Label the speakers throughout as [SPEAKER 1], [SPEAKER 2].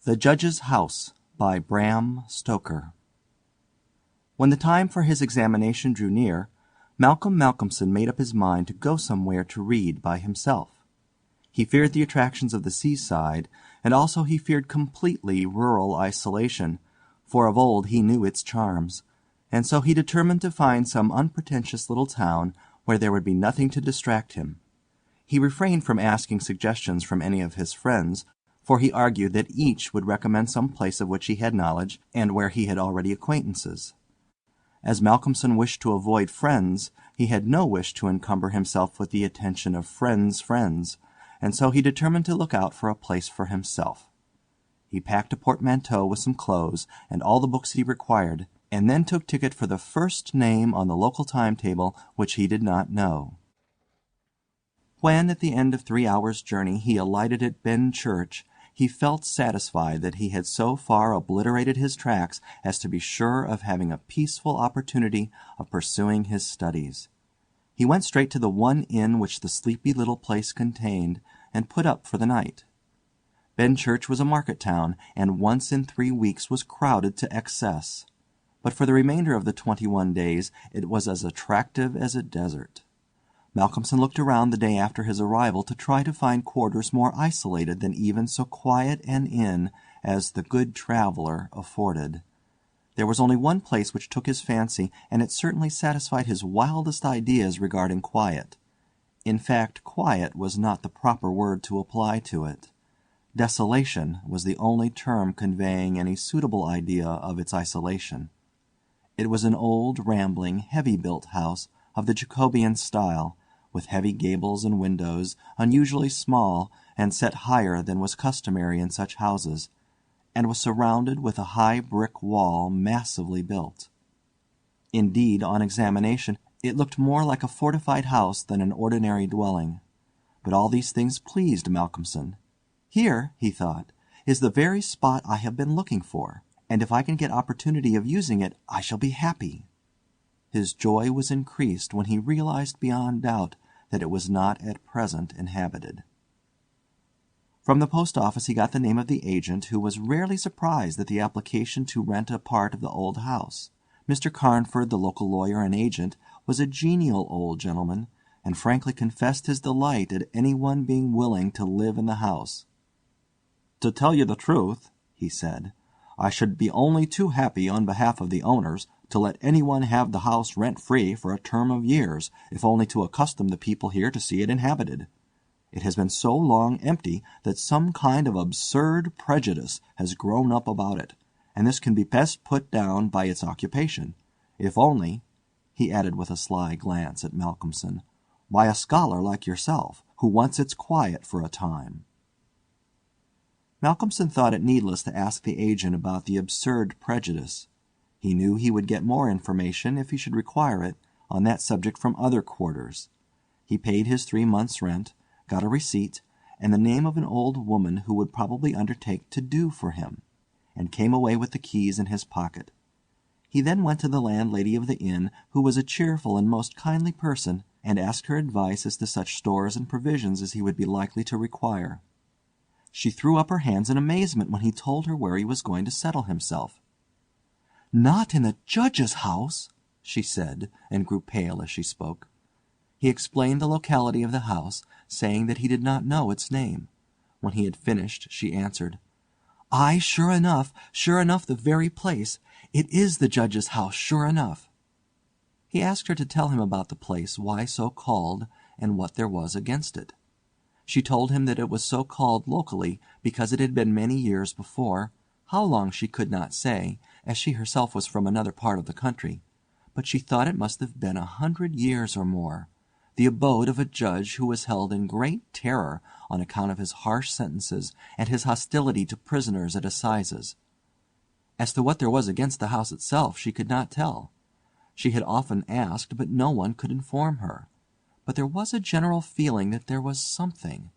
[SPEAKER 1] The Judge's House by Bram Stoker. When the time for his examination drew near, Malcolmson made up his mind to go somewhere to read by himself. He feared the attractions of the seaside, and also he feared completely rural isolation, for of old he knew its charms, and so he determined to find some unpretentious little town where there would be nothing to distract him. He refrained from asking suggestions from any of his friends, for he argued that each would recommend some place of which he had knowledge and where he had already acquaintances. As Malcolmson wished to avoid friends, he had no wish to encumber himself with the attention of friends' friends, and so he determined to look out for a place for himself. He packed a portmanteau with some clothes and all the books he required, and then took ticket for the first name on the local timetable which he did not know. When, at the end of 3 hours' journey, he alighted at Benchurch, he felt satisfied that he had so far obliterated his tracks as to be sure of having a peaceful opportunity of pursuing his studies. He went straight to the one inn which the sleepy little place contained, and put up for the night. Benchurch was a market town, and once in 3 weeks was crowded to excess. But for the remainder of the 21 days it was as attractive as a desert. Malcolmson looked around the day after his arrival to try to find quarters more isolated than even so quiet an inn as the Good Traveller afforded. There was only one place which took his fancy, and it certainly satisfied his wildest ideas regarding quiet. In fact, quiet was not the proper word to apply to it. Desolation was the only term conveying any suitable idea of its isolation. It was an old, rambling, heavy-built house of the Jacobean style, with heavy gables and windows, unusually small, and set higher than was customary in such houses, and was surrounded with a high brick wall massively built. Indeed, on examination, it looked more like a fortified house than an ordinary dwelling. But all these things pleased Malcolmson. Here, he thought, is the very spot I have been looking for, and if I can get opportunity of using it, I shall be happy. His joy was increased when he realized beyond doubt that it was not at present inhabited. From the post office he got the name of the agent, who was rarely surprised at the application to rent a part of the old house. Mr. Carnford, the local lawyer and agent, was a genial old gentleman, and frankly confessed his delight at any one being willing to live in the house. "To tell you the truth," he said, "I should be only too happy on behalf of the owners to let anyone have the house rent-free for a term of years, if only to accustom the people here to see it inhabited. It has been so long empty that some kind of absurd prejudice has grown up about it, and this can be best put down by its occupation, if only," he added with a sly glance at Malcolmson, "by a scholar like yourself, who wants its quiet for a time." Malcolmson thought it needless to ask the agent about the absurd prejudice. He knew he would get more information, if he should require it, on that subject from other quarters. He paid his 3 months' rent, got a receipt, and the name of an old woman who would probably undertake to do for him, and came away with the keys in his pocket. He then went to the landlady of the inn, who was a cheerful and most kindly person, and asked her advice as to such stores and provisions as he would be likely to require. She threw up her hands in amazement when he told her where he was going to settle himself. "Not in the Judge's house!" she said, and grew pale as she spoke. He explained the locality of the house, saying that he did not know its name. When he had finished, she answered, "Aye, sure enough, the very place. It is the Judge's house, sure enough." He asked her to tell him about the place, why so called, and what there was against it. She told him that it was so called locally because it had been many years before, how long she could not say, as she herself was from another part of the country, but she thought it must have been 100 years or more, the abode of a judge who was held in great terror on account of his harsh sentences and his hostility to prisoners at assizes. As to what there was against the house itself she could not tell. She had often asked, but no one could inform her. But there was a general feeling that there was something,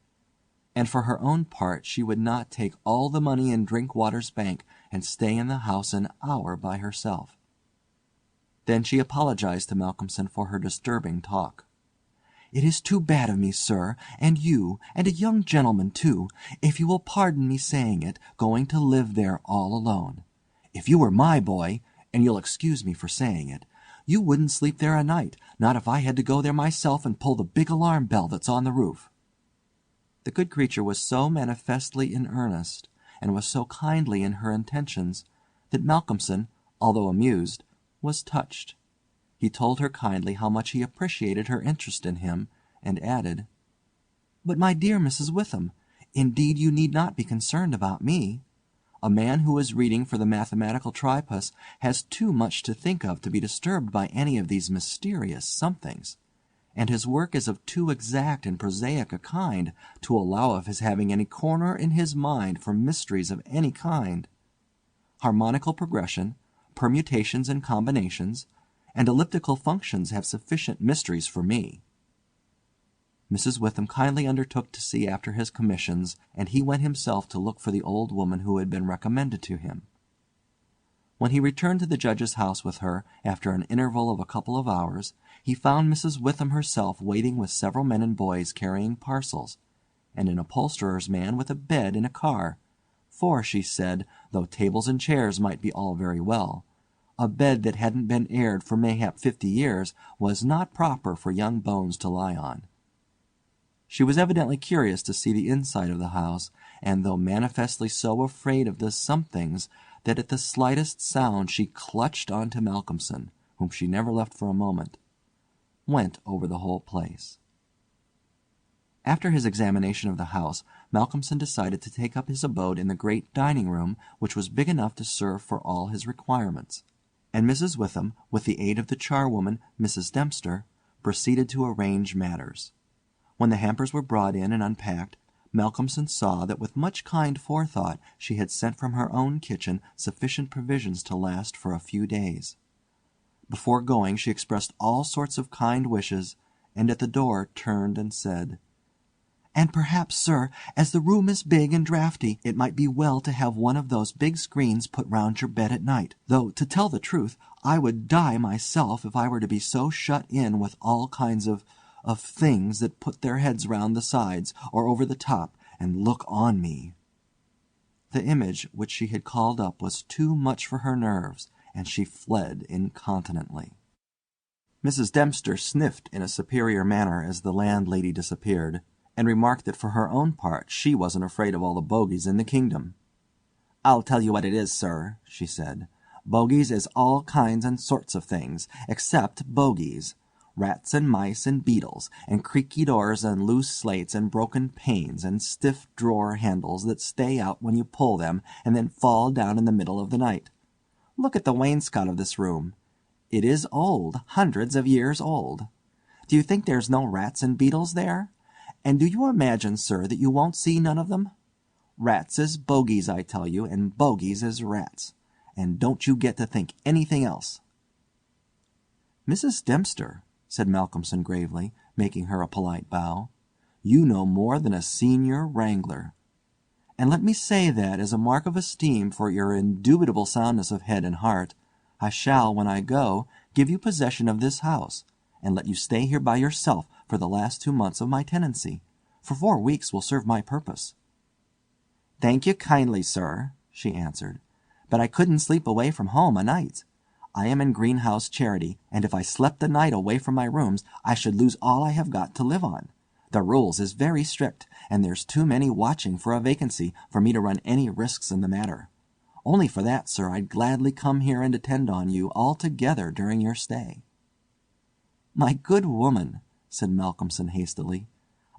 [SPEAKER 1] and for her own part she would not take all the money in Drinkwater's bank and stay in the house an hour by herself. Then she apologized to Malcolmson for her disturbing talk. It is too bad of me, sir, and you, and a young gentleman too, if you will pardon me saying it, going to live there all alone. If you were my boy, and you'll excuse me for saying it, you wouldn't sleep there a night, not if I had to go there myself and pull the big alarm bell that's on the roof." The good creature was so manifestly in earnest, and was so kindly in her intentions, that Malcolmson, although amused, was touched. He told her kindly how much he appreciated her interest in him, and added, "But, my dear Mrs. Witham, indeed you need not be concerned about me. A man who is reading for the mathematical tripus has too much to think of to be disturbed by any of these mysterious somethings, and his work is of too exact and prosaic a kind to allow of his having any corner in his mind for mysteries of any kind. Harmonical progression, permutations and combinations, and elliptical functions have sufficient mysteries for me." Mrs. Witham kindly undertook to see after his commissions, and he went himself to look for the old woman who had been recommended to him. When he returned to the judge's house with her, after an interval of a couple of hours, he found Mrs. Witham herself waiting with several men and boys carrying parcels, and an upholsterer's man with a bed in a car, for, she said, though tables and chairs might be all very well, a bed that hadn't been aired for mayhap 50 years was not proper for young bones to lie on. She was evidently curious to see the inside of the house, and though manifestly so afraid of the somethings that at the slightest sound she clutched on to Malcolmson, whom she never left for a moment, went over the whole place. After his examination of the house, Malcolmson decided to take up his abode in the great dining-room, which was big enough to serve for all his requirements, and Mrs. Witham, with the aid of the charwoman, Mrs. Dempster, proceeded to arrange matters. When the hampers were brought in and unpacked, Malcolmson saw that with much kind forethought she had sent from her own kitchen sufficient provisions to last for a few days. Before going she expressed all sorts of kind wishes, and at the door turned and said, "And perhaps, sir, as the room is big and draughty, it might be well to have one of those big screens put round your bed at night, though, to tell the truth, I would die myself if I were to be so shut in with all kinds of things that put their heads round the sides, or over the top, and look on me." The image which she had called up was too much for her nerves, and she fled incontinently. Mrs. Dempster sniffed in a superior manner as the landlady disappeared, and remarked that for her own part she wasn't afraid of all the bogies in the kingdom. "I'll tell you what it is, sir," she said. "Bogies is all kinds and sorts of things, except bogies. Rats and mice and beetles, and creaky doors and loose slates and broken panes and stiff drawer handles that stay out when you pull them and then fall down in the middle of the night. Look at the wainscot of this room. It is old, hundreds of years old. Do you think there's no rats and beetles there? And do you imagine, sir, that you won't see none of them? Rats is bogies, I tell you, and bogies is rats. And don't you get to think anything else." "Mrs. Dempster," said Malcolmson gravely, making her a polite bow, "you know more than a senior wrangler. And let me say that, as a mark of esteem for your indubitable soundness of head and heart, I shall, when I go, give you possession of this house, and let you stay here by yourself for the last 2 months of my tenancy, for 4 weeks will serve my purpose." "Thank you kindly, sir," she answered, "but I couldn't sleep away from home o' nights. I am in greenhouse charity, and if I slept a night away from my rooms, I should lose all I have got to live on. The rules is very strict, and there's too many watching for a vacancy for me to run any risks in the matter. Only for that, sir, I'd gladly come here and attend on you altogether during your stay." "My good woman," said Malcolmson hastily,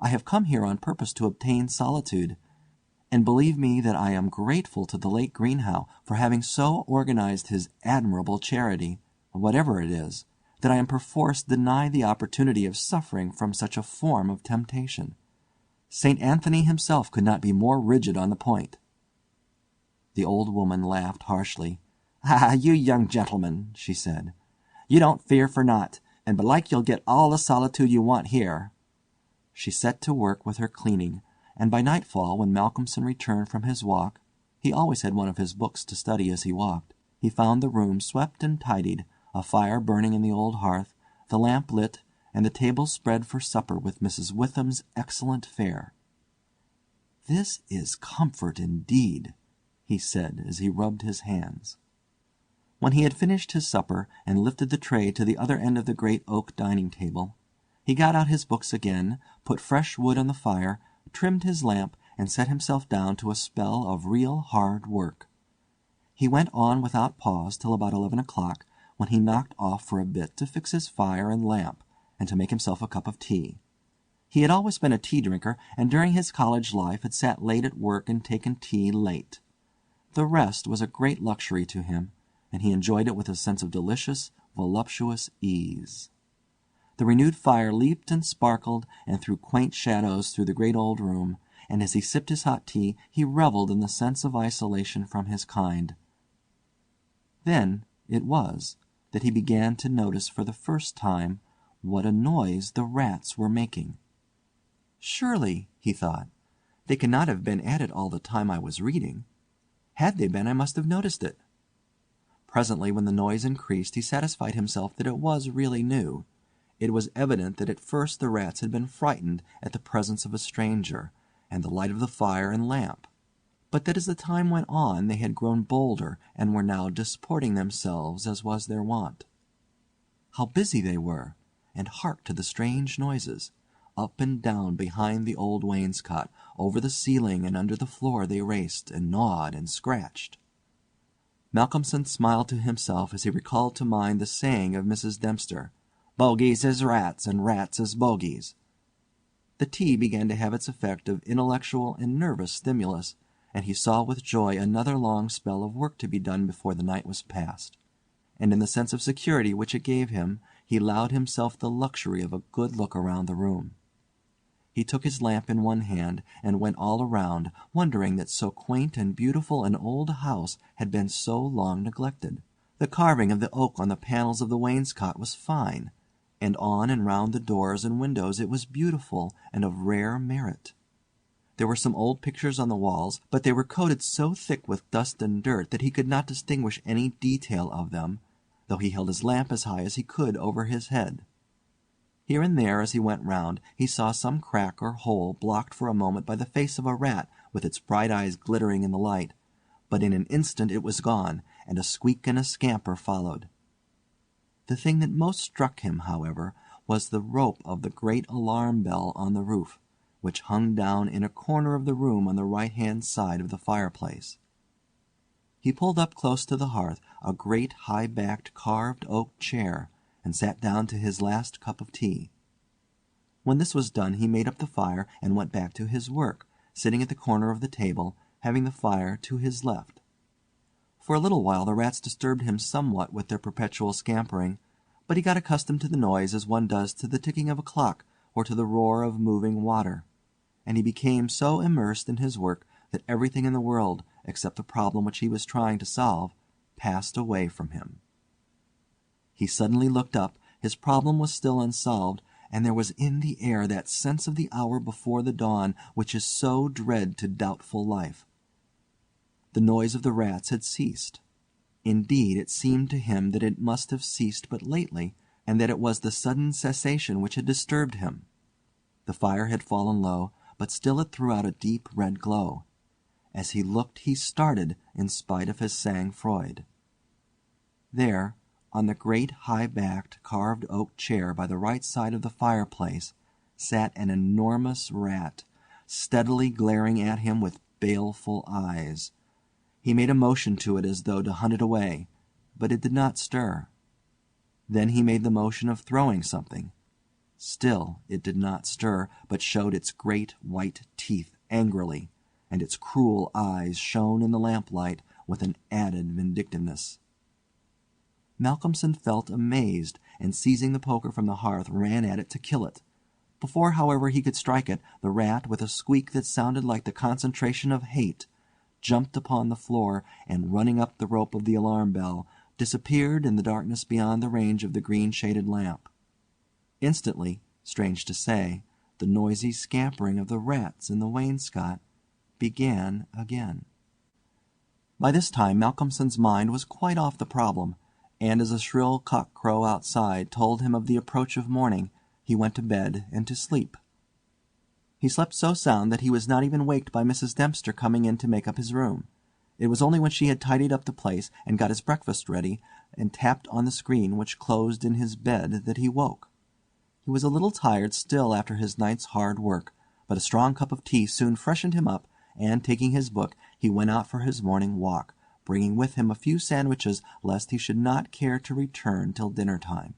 [SPEAKER 1] "I have come here on purpose to obtain solitude, and believe me that I am grateful to the late Greenhow for having so organized his admirable charity, whatever it is, that I am perforce denied the opportunity of suffering from such a form of temptation. St. Anthony himself could not be more rigid on the point." The old woman laughed harshly. "Ah, you young gentlemen," she said, "you don't fear for naught, and belike you'll get all the solitude you want here." She set to work with her cleaning, and by nightfall, when Malcolmson returned from his walk, he always had one of his books to study as he walked, he found the room swept and tidied, a fire burning in the old hearth, the lamp lit, and the table spread for supper with Mrs. Witham's excellent fare. "This is comfort indeed," he said as he rubbed his hands. When he had finished his supper and lifted the tray to the other end of the great oak dining table, he got out his books again, put fresh wood on the fire, trimmed his lamp, and set himself down to a spell of real hard work. He went on without pause till about 11 o'clock, when he knocked off for a bit to fix his fire and lamp, and to make himself a cup of tea. He had always been a tea drinker, and during his college life had sat late at work and taken tea late. The rest was a great luxury to him, and he enjoyed it with a sense of delicious, voluptuous ease. The renewed fire leaped and sparkled and threw quaint shadows through the great old room, and as he sipped his hot tea he revelled in the sense of isolation from his kind. Then it was that he began to notice for the first time what a noise the rats were making. "Surely," he thought, "they cannot have been at it all the time I was reading. Had they been, I must have noticed it." Presently, when the noise increased, he satisfied himself that it was really new. It was evident that at first the rats had been frightened at the presence of a stranger, and the light of the fire and lamp, but that as the time went on they had grown bolder, and were now disporting themselves as was their wont. How busy they were! And hark to the strange noises! Up and down behind the old wainscot, over the ceiling and under the floor they raced, and gnawed and scratched. Malcolmson smiled to himself as he recalled to mind the saying of Mrs. Dempster, "Bogies is rats, and rats is bogies." The tea began to have its effect of intellectual and nervous stimulus, and he saw with joy another long spell of work to be done before the night was past, and in the sense of security which it gave him he allowed himself the luxury of a good look around the room. He took his lamp in one hand and went all around, wondering that so quaint and beautiful an old house had been so long neglected. The carving of the oak on the panels of the wainscot was fine, and on and round the doors and windows it was beautiful and of rare merit. There were some old pictures on the walls, but they were coated so thick with dust and dirt that he could not distinguish any detail of them, though he held his lamp as high as he could over his head. Here and there, as he went round, he saw some crack or hole blocked for a moment by the face of a rat with its bright eyes glittering in the light, but in an instant it was gone, and a squeak and a scamper followed. The thing that most struck him, however, was the rope of the great alarm bell on the roof, which hung down in a corner of the room on the right-hand side of the fireplace. He pulled up close to the hearth a great high-backed carved oak chair, and sat down to his last cup of tea. When this was done he made up the fire and went back to his work, sitting at the corner of the table, having the fire to his left. For a little while the rats disturbed him somewhat with their perpetual scampering, but he got accustomed to the noise as one does to the ticking of a clock or to the roar of moving water, and he became so immersed in his work that everything in the world, except the problem which he was trying to solve, passed away from him. He suddenly looked up. His problem was still unsolved, and there was in the air that sense of the hour before the dawn which is so dread to doubtful life. The noise of the rats had ceased. Indeed, it seemed to him that it must have ceased but lately, and that it was the sudden cessation which had disturbed him. The fire had fallen low, but still it threw out a deep red glow. As he looked he started in spite of his sang-froid. There, on the great high-backed carved oak chair by the right side of the fireplace, sat an enormous rat, steadily glaring at him with baleful eyes. He made a motion to it as though to hunt it away, but it did not stir. Then he made the motion of throwing something. Still it did not stir, but showed its great white teeth angrily, and its cruel eyes shone in the lamplight with an added vindictiveness. Malcolmson felt amazed, and seizing the poker from the hearth ran at it to kill it. Before, however, he could strike it, the rat, with a squeak that sounded like the concentration of hate, jumped upon the floor, and running up the rope of the alarm bell, disappeared in the darkness beyond the range of the green-shaded lamp. Instantly, strange to say, the noisy scampering of the rats in the wainscot began again. By this time Malcolmson's mind was quite off the problem, and as a shrill cock-crow outside told him of the approach of morning, he went to bed and to sleep. He slept so sound that he was not even waked by Mrs. Dempster coming in to make up his room. It was only when she had tidied up the place and got his breakfast ready and tapped on the screen which closed in his bed that he woke. He was a little tired still after his night's hard work, but a strong cup of tea soon freshened him up, and, taking his book, he went out for his morning walk, bringing with him a few sandwiches lest he should not care to return till dinner-time.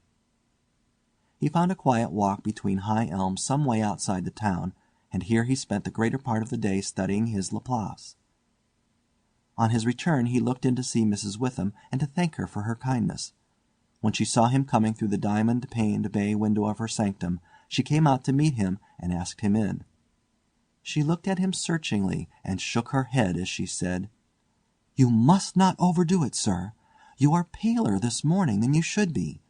[SPEAKER 1] He found a quiet walk between high elms some way outside the town, and here he spent the greater part of the day studying his Laplace. On his return he looked in to see Mrs. Witham and to thank her for her kindness. When she saw him coming through the diamond-paned bay window of her sanctum, she came out to meet him and asked him in. She looked at him searchingly and shook her head as she said, "You must not overdo it, sir. You are paler this morning than you should be.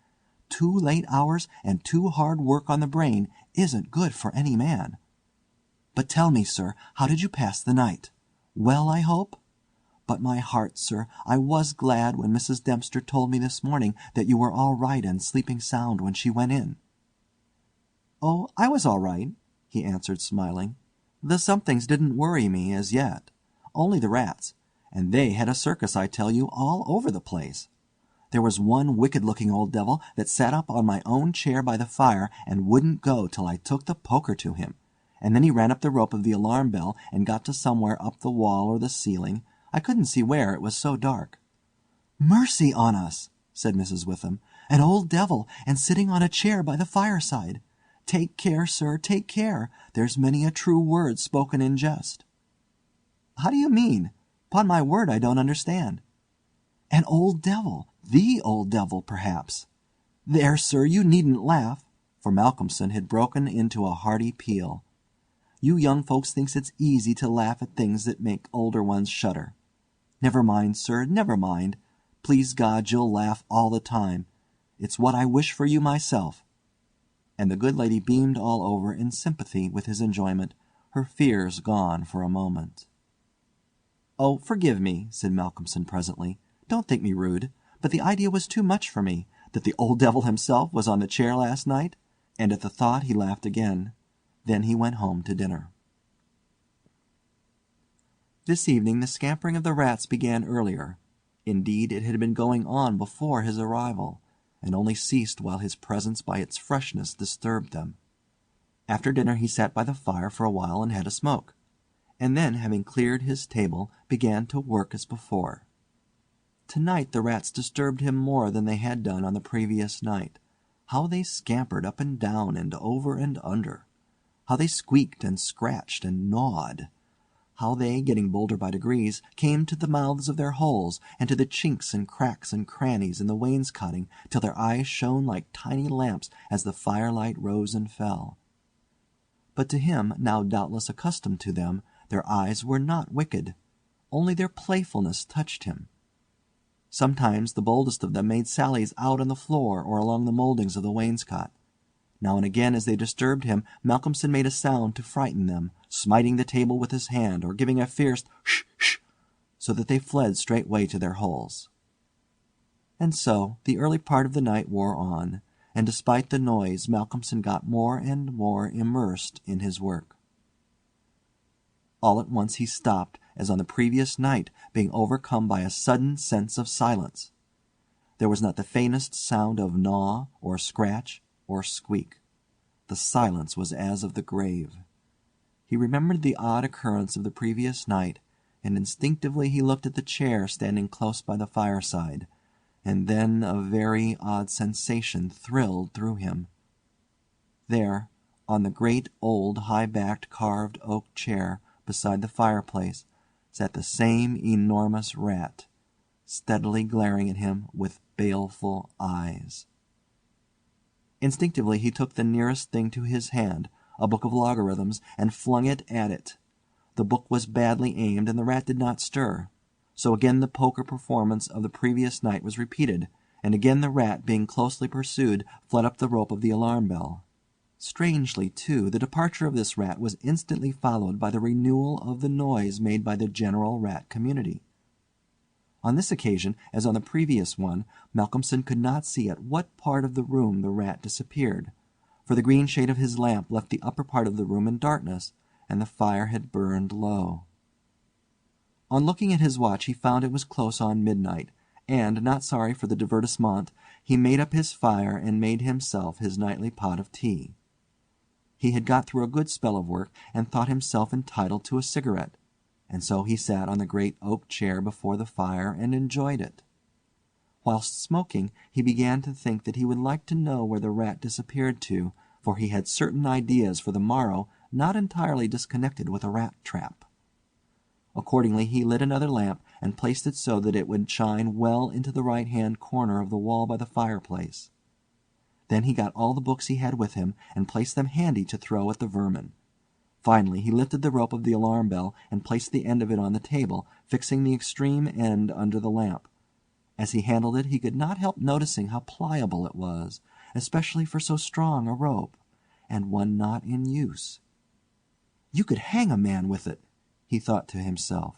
[SPEAKER 1] 2 late hours and too hard work on the brain isn't good for any man. But tell me, sir, how did you pass the night? Well, I hope? But my heart, sir, I was glad when Mrs. Dempster told me this morning that you were all right and sleeping sound when she went in." "Oh, I was all right," he answered, smiling. "The somethings didn't worry me as yet. Only the rats. And they had a circus, I tell you, all over the place. There was one wicked-looking old devil that sat up on my own chair by the fire and wouldn't go till I took the poker to him. And then he ran up the rope of the alarm bell and got to somewhere up the wall or the ceiling. I couldn't see where, it was so dark." "Mercy on us!" said Mrs. Witham. "An old devil, and sitting on a chair by the fireside! Take care, sir, take care. There's many a true word spoken in jest." "How do you mean? 'Pon my word, I don't understand." "An old devil, the old devil, perhaps. There, sir, you needn't laugh," for Malcolmson had broken into a hearty peal. "You young folks thinks it's easy to laugh at things that make older ones shudder. Never mind, sir, never mind. Please God, you'll laugh all the time. It's what I wish for you myself." And the good lady beamed all over in sympathy with his enjoyment, her fears gone for a moment. "Oh, forgive me," said Malcolmson presently. "Don't think me rude, but the idea was too much for me, that the old devil himself was on the chair last night," and at the thought he laughed again. Then he went home to dinner. This evening the scampering of the rats began earlier. Indeed, it had been going on before his arrival, and only ceased while his presence by its freshness disturbed them. After dinner he sat by the fire for a while and had a smoke, and then, having cleared his table, began to work as before. Tonight the rats disturbed him more than they had done on the previous night. How they scampered up and down and over and under! How they squeaked and scratched and gnawed! How they, getting bolder by degrees, came to the mouths of their holes, and to the chinks and cracks and crannies in the wainscoting, till their eyes shone like tiny lamps as the firelight rose and fell. But to him, now doubtless accustomed to them, their eyes were not wicked. Only their playfulness touched him. Sometimes the boldest of them made sallies out on the floor or along the mouldings of the wainscot. Now and again, as they disturbed him, Malcolmson made a sound to frighten them, smiting the table with his hand, or giving a fierce "sh! sh!" so that they fled straightway to their holes. And so the early part of the night wore on, and despite the noise Malcolmson got more and more immersed in his work. All at once he stopped, as on the previous night, being overcome by a sudden sense of silence. There was not the faintest sound of gnaw, or scratch, or squeak. The silence was as of the grave. He remembered the odd occurrence of the previous night, and instinctively he looked at the chair standing close by the fireside, and then a very odd sensation thrilled through him. There, on the great old high-backed carved oak chair beside the fireplace, sat the same enormous rat, steadily glaring at him with baleful eyes. Instinctively he took the nearest thing to his hand, a book of logarithms, and flung it at it. The book was badly aimed, and the rat did not stir. So again the poker performance of the previous night was repeated, and again the rat, being closely pursued, fled up the rope of the alarm bell. Strangely, too, the departure of this rat was instantly followed by the renewal of the noise made by the general rat community. On this occasion, as on the previous one, Malcolmson could not see at what part of the room the rat disappeared, for the green shade of his lamp left the upper part of the room in darkness, and the fire had burned low. On looking at his watch he found it was close on midnight, and, not sorry for the divertissement, he made up his fire and made himself his nightly pot of tea. He had got through a good spell of work, and thought himself entitled to a cigarette, and so he sat on the great oak chair before the fire and enjoyed it. Whilst smoking, he began to think that he would like to know where the rat disappeared to, for he had certain ideas for the morrow not entirely disconnected with a rat trap. Accordingly he lit another lamp and placed it so that it would shine well into the right-hand corner of the wall by the fireplace. Then he got all the books he had with him and placed them handy to throw at the vermin. Finally he lifted the rope of the alarm bell and placed the end of it on the table, fixing the extreme end under the lamp. As he handled it he could not help noticing how pliable it was, especially for so strong a rope, and one not in use. You could hang a man with it, he thought to himself.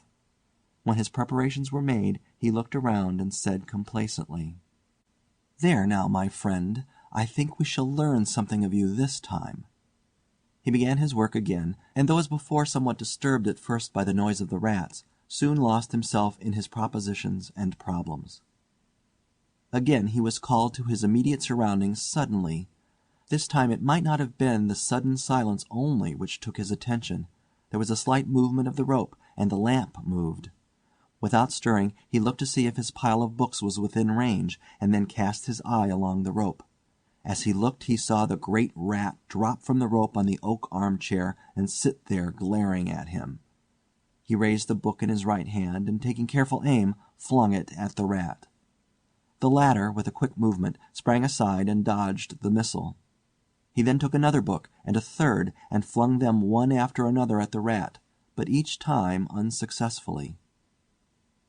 [SPEAKER 1] When his preparations were made, he looked around and said complacently, "There now, my friend, I think we shall learn something of you this time." He began his work again, and though as before somewhat disturbed at first by the noise of the rats, soon lost himself in his propositions and problems. Again he was called to his immediate surroundings suddenly. This time it might not have been the sudden silence only which took his attention. There was a slight movement of the rope, and the lamp moved. Without stirring, he looked to see if his pile of books was within range, and then cast his eye along the rope. As he looked he saw the great rat drop from the rope on the oak armchair and sit there glaring at him. He raised the book in his right hand, and taking careful aim, flung it at the rat. The latter, with a quick movement, sprang aside and dodged the missile. He then took another book, and a third, and flung them one after another at the rat, but each time unsuccessfully.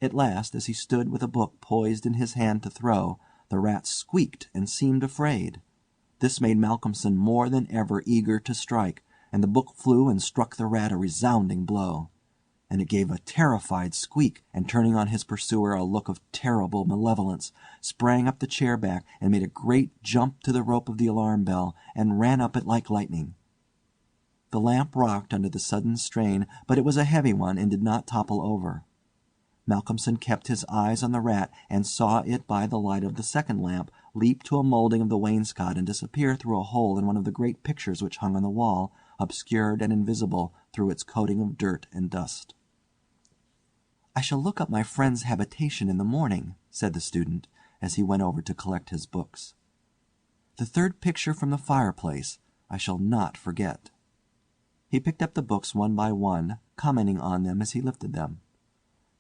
[SPEAKER 1] At last, as he stood with a book poised in his hand to throw, the rat squeaked and seemed afraid. This made Malcolmson more than ever eager to strike, and the book flew and struck the rat a resounding blow. And it gave a terrified squeak, and turning on his pursuer a look of terrible malevolence, sprang up the chair back and made a great jump to the rope of the alarm bell, and ran up it like lightning. The lamp rocked under the sudden strain, but it was a heavy one and did not topple over. Malcolmson kept his eyes on the rat, and saw it by the light of the second lamp leap to a moulding of the wainscot and disappear through a hole in one of the great pictures which hung on the wall, obscured and invisible through its coating of dirt and dust. "I shall look up my friend's habitation in the morning," said the student, as he went over to collect his books. "The third picture from the fireplace I shall not forget." He picked up the books one by one, commenting on them as he lifted them.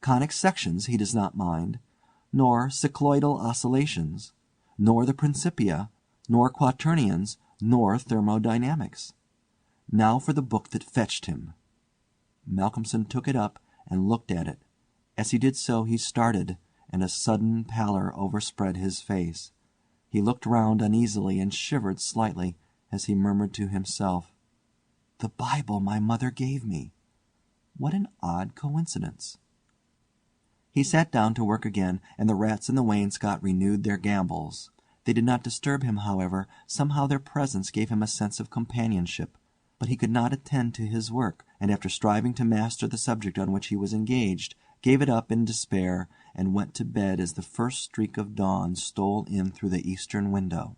[SPEAKER 1] Conic sections he does not mind, nor cycloidal oscillations, nor the Principia, nor quaternions, nor thermodynamics. Now for the book that fetched him. Malcolmson took it up and looked at it. As he did so he started, and a sudden pallor overspread his face. He looked round uneasily and shivered slightly, as he murmured to himself, "The Bible my mother gave me. What an odd coincidence!" He sat down to work again, and the rats in the wainscot renewed their gambols. They did not disturb him, however. Somehow their presence gave him a sense of companionship. But he could not attend to his work, and after striving to master the subject on which he was engaged, gave it up in despair, and went to bed as the first streak of dawn stole in through the eastern window.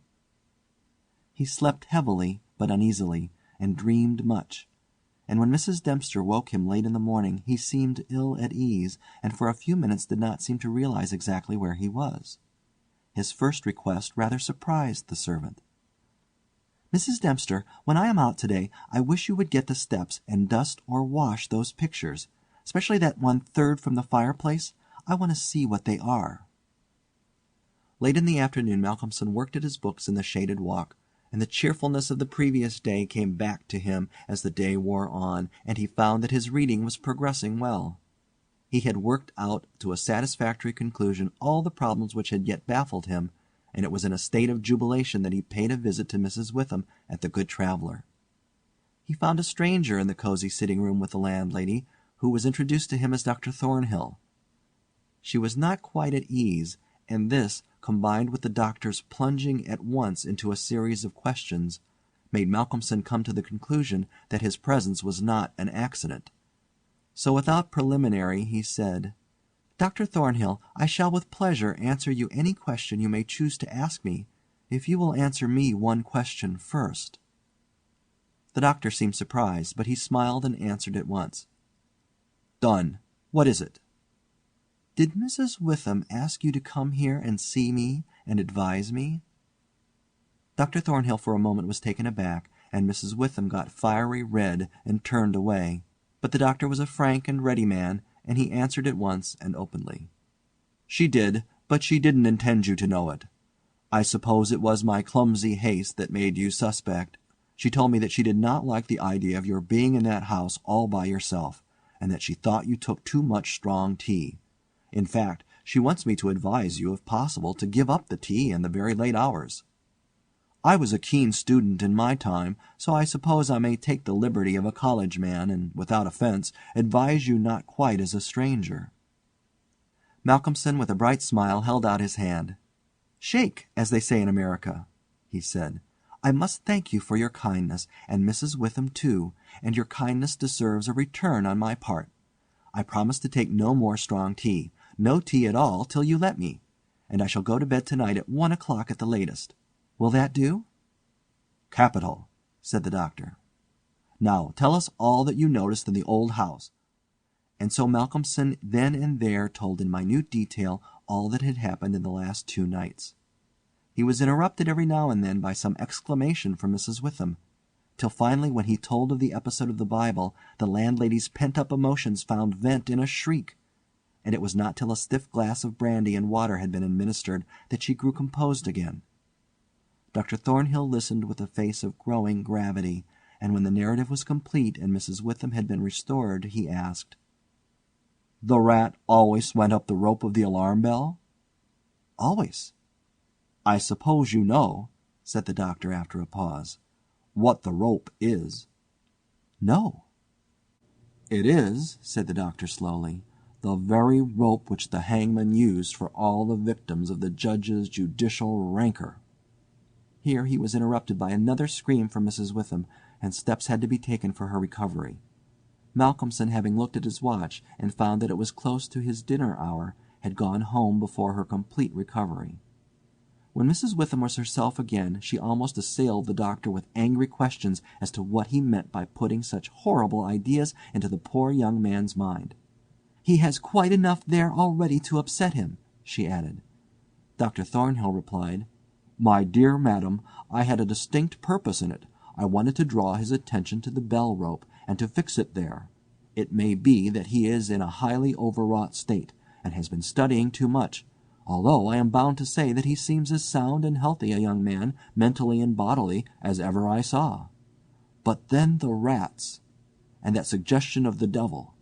[SPEAKER 1] He slept heavily but uneasily, and dreamed much. And when Mrs. Dempster woke him late in the morning he seemed ill at ease, and for a few minutes did not seem to realize exactly where he was. His first request rather surprised the servant. "Mrs. Dempster, when I am out today, I wish you would get the steps and dust or wash those pictures, especially that one third from the fireplace. I want to see what they are." Late in the afternoon Malcolmson worked at his books in the shaded walk, and the cheerfulness of the previous day came back to him as the day wore on, and he found that his reading was progressing well. He had worked out to a satisfactory conclusion all the problems which had yet baffled him, and it was in a state of jubilation that he paid a visit to Mrs. Witham at the Good Traveller. He found a stranger in the cosy sitting-room with the landlady, who was introduced to him as Dr. Thornhill. She was not quite at ease, and this, combined with the doctor's plunging at once into a series of questions, made Malcolmson come to the conclusion that his presence was not an accident. So without preliminary he said, "Dr. Thornhill, I shall with pleasure answer you any question you may choose to ask me, if you will answer me one question first." The doctor seemed surprised, but he smiled and answered at once. "Done. What is it?" "Did Mrs. Witham ask you to come here and see me and advise me?" Dr. Thornhill for a moment was taken aback, and Mrs. Witham got fiery red and turned away. But the doctor was a frank and ready man, and he answered at once and openly. "She did, but she didn't intend you to know it. I suppose it was my clumsy haste that made you suspect. She told me that she did not like the idea of your being in that house all by yourself, and that she thought you took too much strong tea. In fact, she wants me to advise you, if possible, to give up the tea and the very late hours. I was a keen student in my time, so I suppose I may take the liberty of a college man, and, without offence, advise you not quite as a stranger." Malcolmson, with a bright smile, held out his hand. "Shake, as they say in America," he said. "I must thank you for your kindness, and Mrs. Witham too, and your kindness deserves a return on my part. I promise to take no more strong tea, no tea at all till you let me, and I shall go to bed tonight at 1 o'clock at the latest. Will that do?" "Capital," said the doctor. "Now tell us all that you noticed in the old house." And so Malcolmson then and there told in minute detail all that had happened in the last 2 nights. He was interrupted every now and then by some exclamation from Mrs. Witham, till finally when he told of the episode of the Bible, the landlady's pent-up emotions found vent in a shriek, and it was not till a stiff glass of brandy and water had been administered that she grew composed again. Dr. Thornhill listened with a face of growing gravity, and when the narrative was complete and Mrs. Witham had been restored, he asked, "The rat always went up the rope of the alarm bell?" "Always." "I suppose you know," said the doctor after a pause, "what the rope is?" "No." "It is," said the doctor slowly, "the very rope which the hangman used for all the victims of the judge's judicial rancor." Here he was interrupted by another scream from Mrs. Witham, and steps had to be taken for her recovery. Malcolmson, having looked at his watch and found that it was close to his dinner hour, had gone home before her complete recovery. When Mrs. Witham was herself again, she almost assailed the doctor with angry questions as to what he meant by putting such horrible ideas into the poor young man's mind. "He has quite enough there already to upset him," she added. Dr. Thornhill replied, "My dear madam, I had a distinct purpose in it. I wanted to draw his attention to the bell rope, and to fix it there. It may be that he is in a highly overwrought state, and has been studying too much, although I am bound to say that he seems as sound and healthy a young man, mentally and bodily, as ever I saw. But then the rats, and that suggestion of the devil."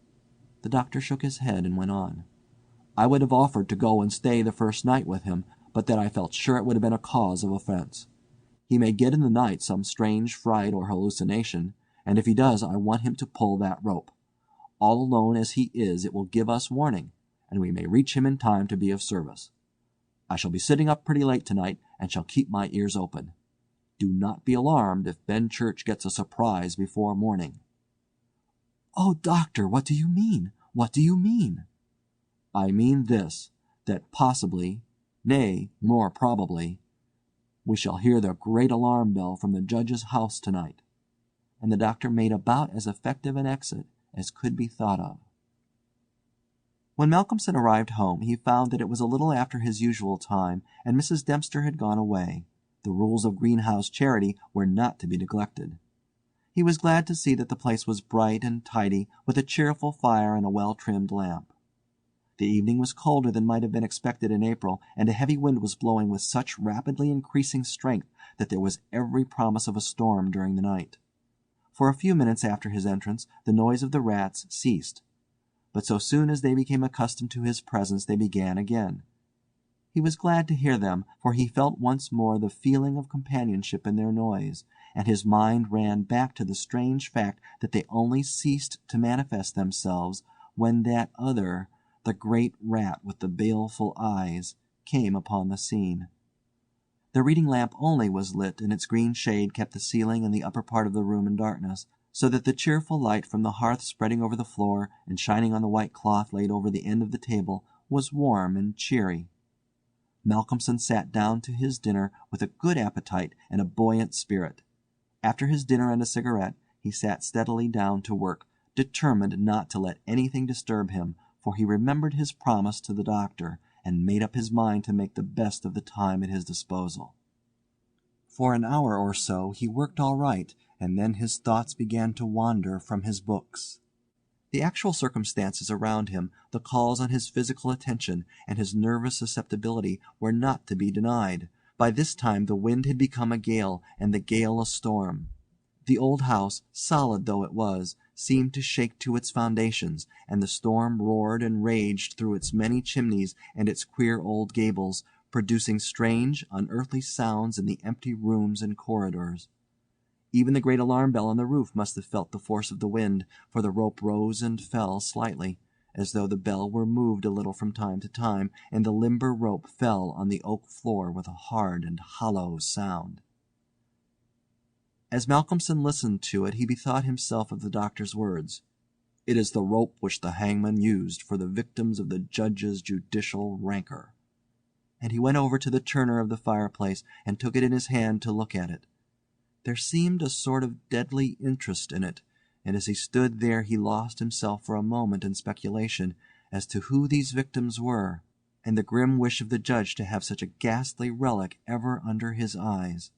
[SPEAKER 1] The doctor shook his head and went on. "I would have offered to go and stay the first night with him, but that I felt sure it would have been a cause of offence. He may get in the night some strange fright or hallucination, and if he does I want him to pull that rope. All alone as he is, it will give us warning, and we may reach him in time to be of service. I shall be sitting up pretty late tonight, and shall keep my ears open. Do not be alarmed if Benchurch gets a surprise before morning." "Oh, doctor, what do you mean? What do you mean?" "I mean this, that possibly, nay, more probably, we shall hear the great alarm bell from the judge's house tonight." And the doctor made about as effective an exit as could be thought of. When Malcolmson arrived home, he found that it was a little after his usual time, and Mrs. Dempster had gone away. The rules of greenhouse charity were not to be neglected. He was glad to see that the place was bright and tidy, with a cheerful fire and a well-trimmed lamp. The evening was colder than might have been expected in April, and a heavy wind was blowing with such rapidly increasing strength that there was every promise of a storm during the night. For a few minutes after his entrance the noise of the rats ceased, but so soon as they became accustomed to his presence they began again. He was glad to hear them, for he felt once more the feeling of companionship in their noise, and his mind ran back to the strange fact that they only ceased to manifest themselves when that other, the great rat with the baleful eyes, came upon the scene. The reading lamp only was lit, and its green shade kept the ceiling and the upper part of the room in darkness, so that the cheerful light from the hearth spreading over the floor and shining on the white cloth laid over the end of the table was warm and cheery. Malcolmson sat down to his dinner with a good appetite and a buoyant spirit. After his dinner and a cigarette, he sat steadily down to work, determined not to let anything disturb him, for he remembered his promise to the doctor, and made up his mind to make the best of the time at his disposal. For an hour or so he worked all right, and then his thoughts began to wander from his books. The actual circumstances around him, the calls on his physical attention, and his nervous susceptibility were not to be denied. By this time the wind had become a gale, and the gale a storm. The old house, solid though it was, seemed to shake to its foundations, and the storm roared and raged through its many chimneys and its queer old gables, producing strange, unearthly sounds in the empty rooms and corridors. Even the great alarm bell on the roof must have felt the force of the wind, for the rope rose and fell slightly, as though the bell were moved a little from time to time, and the limber rope fell on the oak floor with a hard and hollow sound. As Malcolmson listened to it he bethought himself of the doctor's words. "It is the rope which the hangman used for the victims of the judge's judicial rancor." And he went over to the turner of the fireplace and took it in his hand to look at it. There seemed a sort of deadly interest in it, and as he stood there he lost himself for a moment in speculation as to who these victims were, and the grim wish of the judge to have such a ghastly relic ever under his eyes.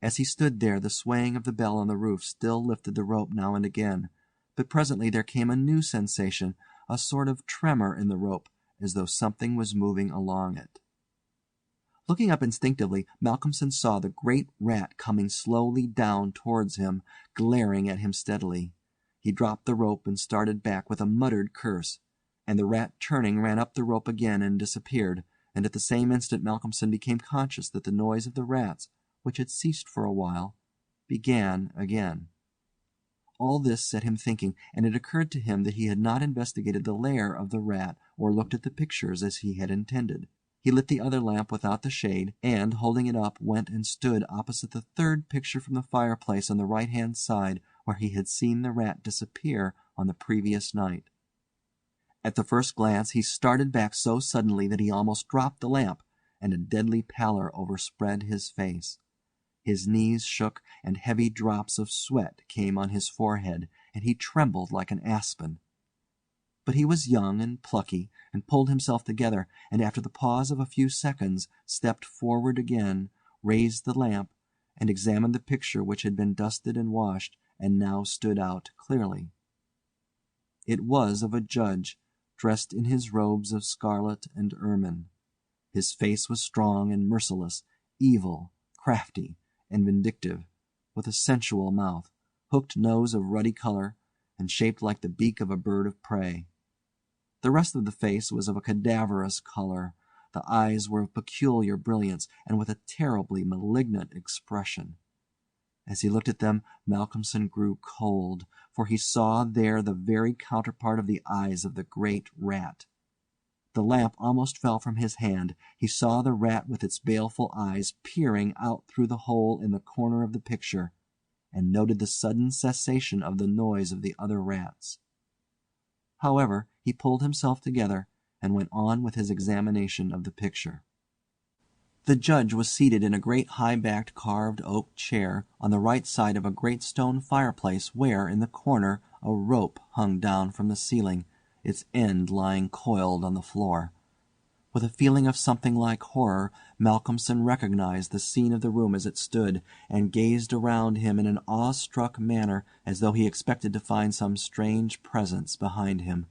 [SPEAKER 1] As he stood there the swaying of the bell on the roof still lifted the rope now and again, but presently there came a new sensation, a sort of tremor in the rope, as though something was moving along it. Looking up instinctively, Malcolmson saw the great rat coming slowly down towards him, glaring at him steadily. He dropped the rope and started back with a muttered curse, and the rat turning ran up the rope again and disappeared, and at the same instant Malcolmson became conscious that the noise of the rats, which had ceased for a while, began again. All this set him thinking, and it occurred to him that he had not investigated the lair of the rat or looked at the pictures as he had intended. He lit the other lamp without the shade, and, holding it up, went and stood opposite the third picture from the fireplace on the right-hand side where he had seen the rat disappear on the previous night. At the first glance he started back so suddenly that he almost dropped the lamp, and a deadly pallor overspread his face. His knees shook, and heavy drops of sweat came on his forehead, and he trembled like an aspen. But he was young and plucky, and pulled himself together, and after the pause of a few seconds stepped forward again, raised the lamp, and examined the picture which had been dusted and washed, and now stood out clearly. It was of a judge, dressed in his robes of scarlet and ermine. His face was strong and merciless, evil, crafty, and vindictive, with a sensual mouth, hooked nose of ruddy color, and shaped like the beak of a bird of prey. The rest of the face was of a cadaverous color. The eyes were of peculiar brilliance, and with a terribly malignant expression. As he looked at them, Malcolmson grew cold, for he saw there the very counterpart of the eyes of the great rat. The lamp almost fell from his hand. He saw the rat with its baleful eyes peering out through the hole in the corner of the picture, and noted the sudden cessation of the noise of the other rats. However, he pulled himself together, and went on with his examination of the picture. The judge was seated in a great high-backed carved oak chair on the right side of a great stone fireplace where, in the corner, a rope hung down from the ceiling, its end lying coiled on the floor. With a feeling of something like horror, Malcolmson recognized the scene of the room as it stood, and gazed around him in an awe-struck manner as though he expected to find some strange presence behind him.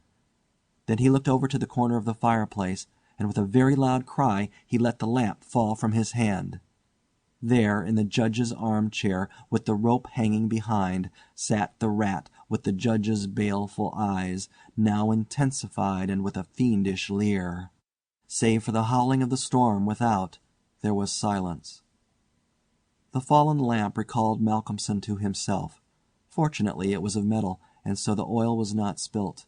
[SPEAKER 1] Then he looked over to the corner of the fireplace, and with a very loud cry he let the lamp fall from his hand. There, in the judge's arm-chair, with the rope hanging behind, sat the rat with the judge's baleful eyes, now intensified and with a fiendish leer. Save for the howling of the storm without, there was silence. The fallen lamp recalled Malcolmson to himself. Fortunately it was of metal, and so the oil was not spilt.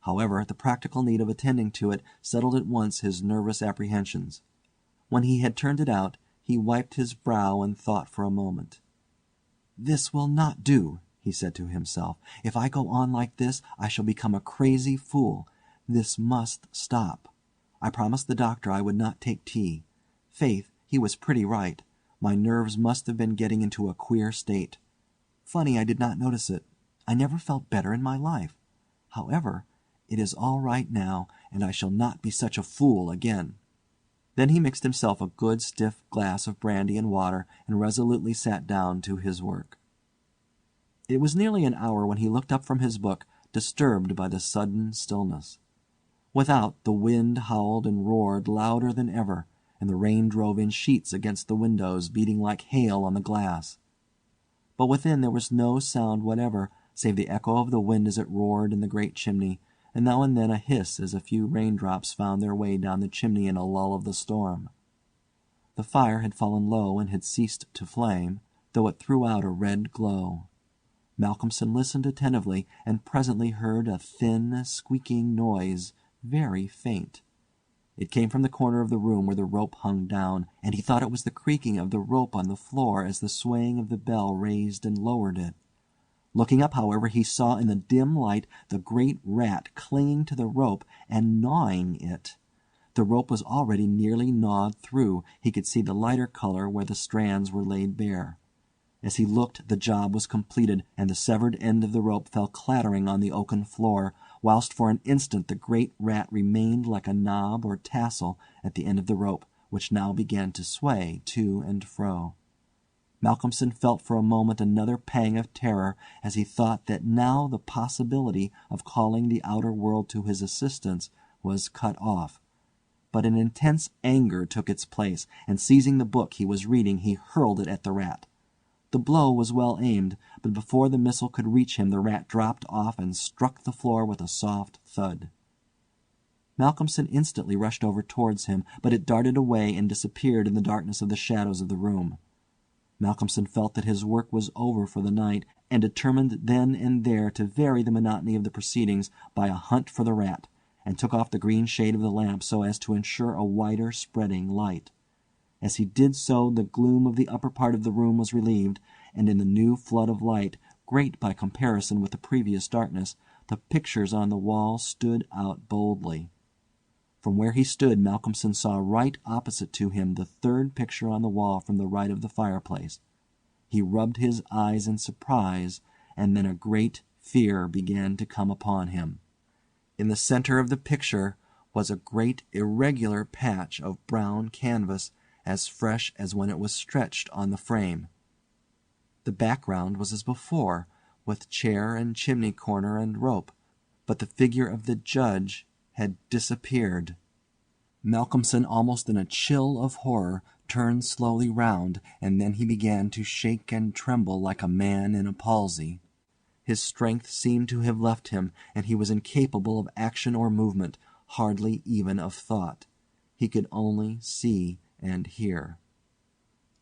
[SPEAKER 1] However, the practical need of attending to it settled at once his nervous apprehensions. When he had turned it out, He wiped his brow and thought for a moment. "This will not do," he said to himself. "If I go on like this I shall become a crazy fool. This must stop. I promised the doctor I would not take tea. Faith, he was pretty right. My nerves must have been getting into a queer state. Funny I did not notice it. I never felt better in my life. However, it is all right now, and I shall not be such a fool again." Then he mixed himself a good stiff glass of brandy and water and resolutely sat down to his work. It was nearly an hour when he looked up from his book, disturbed by the sudden stillness. Without, the wind howled and roared louder than ever, and the rain drove in sheets against the windows, beating like hail on the glass. But within there was no sound whatever, save the echo of the wind as it roared in the great chimney, and now and then a hiss as a few raindrops found their way down the chimney in a lull of the storm. The fire had fallen low and had ceased to flame, though it threw out a red glow. Malcolmson listened attentively, and presently heard a thin, squeaking noise, very faint. It came from the corner of the room where the rope hung down, and he thought it was the creaking of the rope on the floor as the swaying of the bell raised and lowered it. Looking up, however, he saw in the dim light the great rat clinging to the rope and gnawing it. The rope was already nearly gnawed through. He could see the lighter color where the strands were laid bare. As he looked, the job was completed, and the severed end of the rope fell clattering on the oaken floor, whilst for an instant the great rat remained like a knob or tassel at the end of the rope, which now began to sway to and fro. Malcolmson felt for a moment another pang of terror as he thought that now the possibility of calling the outer world to his assistance was cut off. But an intense anger took its place, and seizing the book he was reading, he hurled it at the rat. The blow was well aimed, but before the missile could reach him the rat dropped off and struck the floor with a soft thud. Malcolmson instantly rushed over towards him, but it darted away and disappeared in the darkness of the shadows of the room. Malcolmson felt that his work was over for the night, and determined then and there to vary the monotony of the proceedings by a hunt for the rat, and took off the green shade of the lamp so as to ensure a wider spreading light. As he did so the gloom of the upper part of the room was relieved, and in the new flood of light, great by comparison with the previous darkness, the pictures on the wall stood out boldly. From where he stood Malcolmson saw right opposite to him the third picture on the wall from the right of the fireplace. He rubbed his eyes in surprise, and then a great fear began to come upon him. In the center of the picture was a great irregular patch of brown canvas, as fresh as when it was stretched on the frame. The background was as before, with chair and chimney corner and rope, but the figure of the judge had disappeared. Malcolmson, almost in a chill of horror, turned slowly round, and then he began to shake and tremble like a man in a palsy. His strength seemed to have left him, and he was incapable of action or movement, hardly even of thought. He could only see and hear.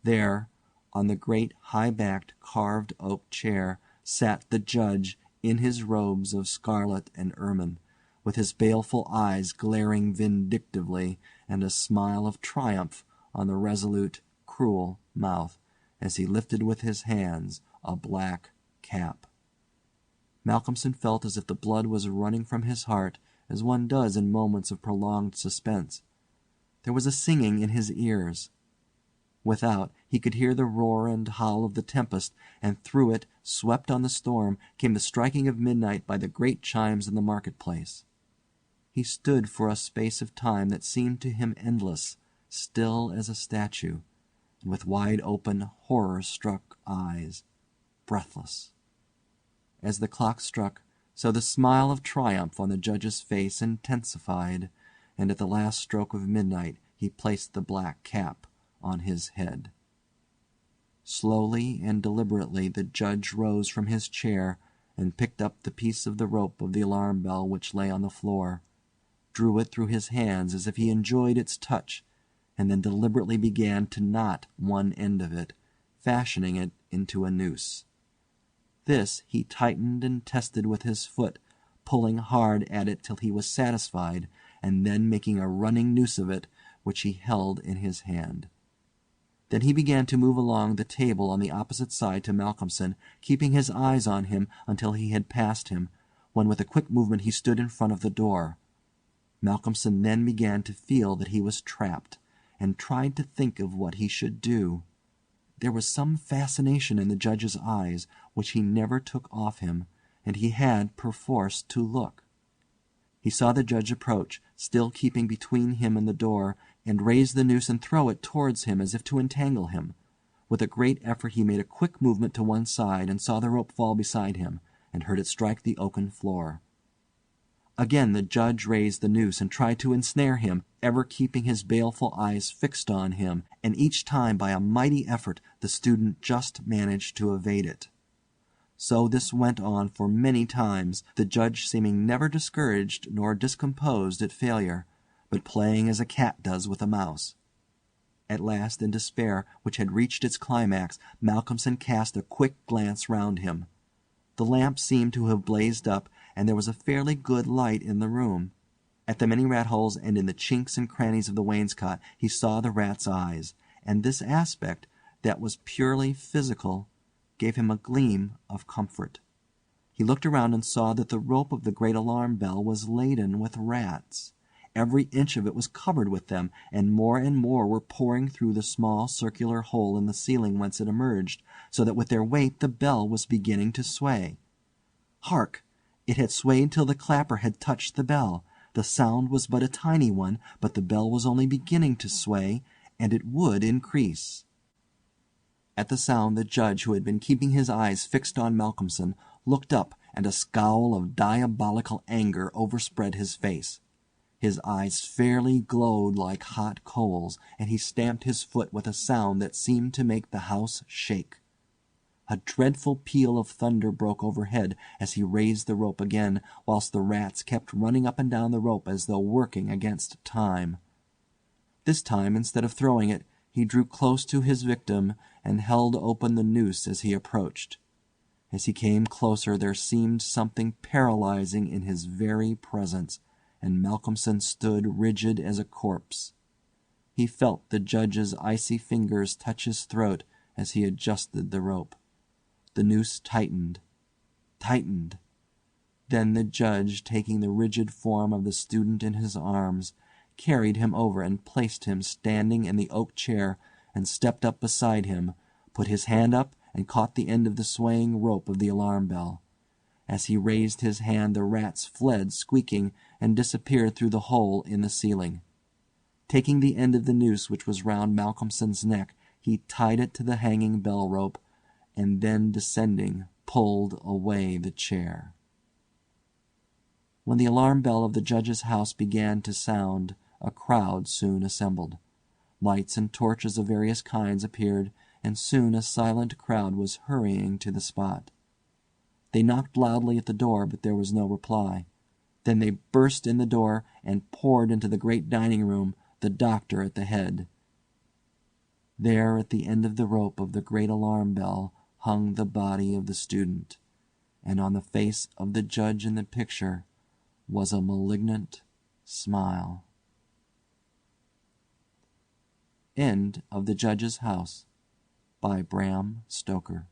[SPEAKER 1] There, on the great high-backed carved oak chair, sat the judge in his robes of scarlet and ermine, with his baleful eyes glaring vindictively, and a smile of triumph on the resolute, cruel mouth, as he lifted with his hands a black cap. Malcolmson felt as if the blood was running from his heart, as one does in moments of prolonged suspense. There was a singing in his ears. Without, he could hear the roar and howl of the tempest, and through it, swept on the storm, came the striking of midnight by the great chimes in the market-place. He stood for a space of time that seemed to him endless, still as a statue, and with wide-open, horror-struck eyes, breathless. As the clock struck, so the smile of triumph on the judge's face intensified, and at the last stroke of midnight he placed the black cap on his head. Slowly and deliberately the judge rose from his chair and picked up the piece of the rope of the alarm bell which lay on the floor, drew it through his hands as if he enjoyed its touch, and then deliberately began to knot one end of it, fashioning it into a noose. This he tightened and tested with his foot, pulling hard at it till he was satisfied, and then making a running noose of it, which he held in his hand. Then he began to move along the table on the opposite side to Malcolmson, keeping his eyes on him until he had passed him, when with a quick movement he stood in front of the door. Malcolmson then began to feel that he was trapped, and tried to think of what he should do. There was some fascination in the Judge's eyes which he never took off him, and he had perforce to look. He saw the Judge approach, still keeping between him and the door, and raise the noose and throw it towards him as if to entangle him. With a great effort he made a quick movement to one side and saw the rope fall beside him, and heard it strike the oaken floor. Again the Judge raised the noose and tried to ensnare him, ever keeping his baleful eyes fixed on him, and each time by a mighty effort the student just managed to evade it. So this went on for many times, the Judge seeming never discouraged nor discomposed at failure, but playing as a cat does with a mouse. At last, in despair, which had reached its climax, Malcolmson cast a quick glance round him. The lamp seemed to have blazed up, and there was a fairly good light in the room. At the many rat-holes and in the chinks and crannies of the wainscot he saw the rat's eyes, and this aspect, that was purely physical, gave him a gleam of comfort. He looked around and saw that the rope of the great alarm bell was laden with rats. Every inch of it was covered with them, and more were pouring through the small circular hole in the ceiling whence it emerged, so that with their weight the bell was beginning to sway. Hark! It had swayed till the clapper had touched the bell. The sound was but a tiny one, but the bell was only beginning to sway, and it would increase. At the sound the Judge, who had been keeping his eyes fixed on Malcolmson, looked up, and a scowl of diabolical anger overspread his face. His eyes fairly glowed like hot coals, and he stamped his foot with a sound that seemed to make the house shake. A dreadful peal of thunder broke overhead as he raised the rope again, whilst the rats kept running up and down the rope as though working against time. This time, instead of throwing it, he drew close to his victim and held open the noose as he approached. As he came closer there seemed something paralyzing in his very presence, and Malcolmson stood rigid as a corpse. He felt the Judge's icy fingers touch his throat as he adjusted the rope. The noose tightened. Then the Judge, taking the rigid form of the student in his arms, carried him over and placed him standing in the oak chair, and stepped up beside him, put his hand up and caught the end of the swaying rope of the alarm bell. As he raised his hand the rats fled squeaking and disappeared through the hole in the ceiling. Taking the end of the noose which was round Malcolmson's neck, he tied it to the hanging bell rope, and then descending pulled away the chair. When the alarm bell of the Judge's house began to sound, a crowd soon assembled. Lights and torches of various kinds appeared, and soon a silent crowd was hurrying to the spot. They knocked loudly at the door, but there was no reply. Then they burst in the door and poured into the great dining room, the doctor at the head. There, at the end of the rope of the great alarm bell, hung the body of the student, and on the face of the Judge in the picture was a malignant smile. End of The Judge's House by Bram Stoker.